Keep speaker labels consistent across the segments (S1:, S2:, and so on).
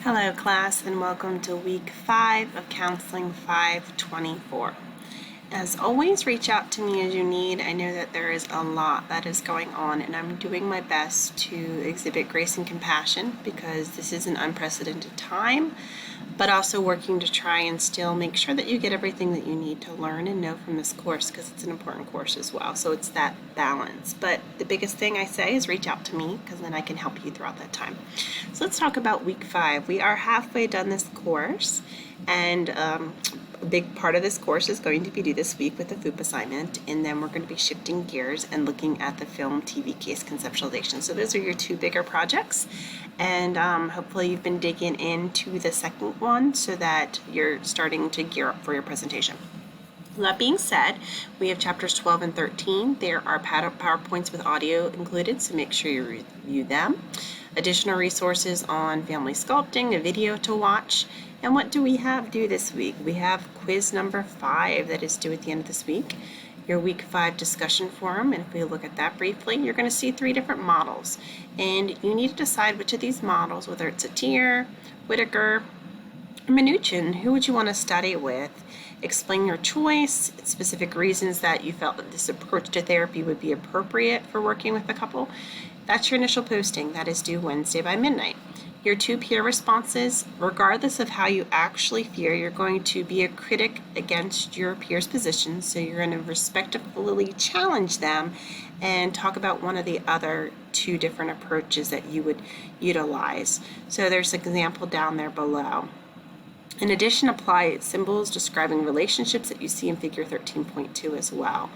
S1: Hello class, and welcome to week 5 of Counseling 524. As always, reach out to me as you need. I know that there is a lot that is going on, and I'm doing my best to exhibit grace and compassion because this is an unprecedented time, but also working to try and still make sure that you get everything that you need to learn and know from this course, because it's an important course as well. So it's that balance. But the biggest thing I say is reach out to me, because then I can help you throughout that time. So let's talk about week 5. We are halfway done this course, and a big part of this course is going to be due this week with the FOOP assignment, and then we're going to be shifting gears and looking at the film TV case conceptualization. So those are your two bigger projects, and hopefully you've been digging into the second one so that you're starting to gear up for your presentation. That being said, we have chapters 12 and 13. There are PowerPoints with audio included, so make sure you review them. Additional resources on family sculpting, a video to watch. And what do we have due this week? We have quiz number 5 that is due at the end of this week, your week 5 discussion forum. And if we look at that briefly, you're going to see 3 different models. And you need to decide which of these models, whether it's Satir, Whitaker, or Minuchin, who would you want to study with? Explain your choice, specific reasons that you felt that this approach to therapy would be appropriate for working with the couple. That's your initial posting. That is due Wednesday by midnight. Your 2 peer responses, regardless of how you actually feel, you're going to be a critic against your peers' position, so you're going to respectfully challenge them and talk about one of the other 2 different approaches that you would utilize. So there's an example down there below. In addition, apply symbols describing relationships that you see in figure 13.2 as well.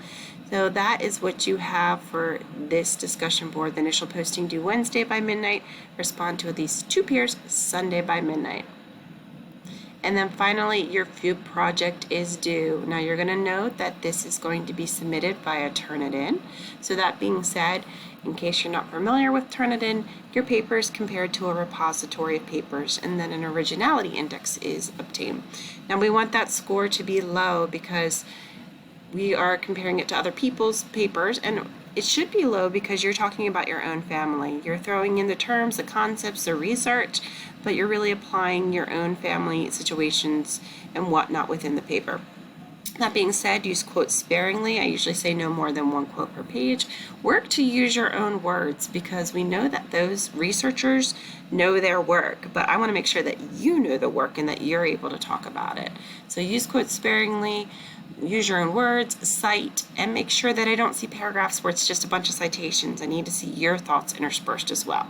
S1: So that is what you have for this discussion board. The initial posting due Wednesday by midnight. Respond to at least 2 peers Sunday by midnight. And then finally, your FOOP project is due. Now you're going to note that this is going to be submitted via Turnitin. So that being said, in case you're not familiar with Turnitin, your paper is compared to a repository of papers, and then an originality index is obtained. Now we want that score to be low because we are comparing it to other people's papers, and it should be low because you're talking about your own family. You're throwing in the terms, the concepts, the research, but you're really applying your own family situations and whatnot within the paper. That being said, use quotes sparingly. I usually say no more than 1 quote per page. Work to use your own words because we know that those researchers know their work, but I want to make sure that you know the work and that you're able to talk about it. So use quotes sparingly, use your own words, cite, and make sure that I don't see paragraphs where it's just a bunch of citations. I need to see your thoughts interspersed as well.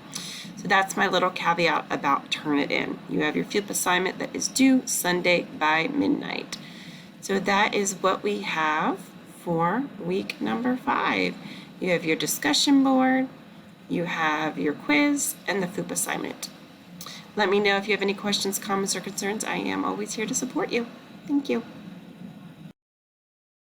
S1: So that's my little caveat about Turnitin. You have your FOOP assignment that is due Sunday by midnight. So that is what we have for week number 5. You have your discussion board, you have your quiz, and the FOOP assignment. Let me know if you have any questions, comments, or concerns. I am always here to support you. Thank you.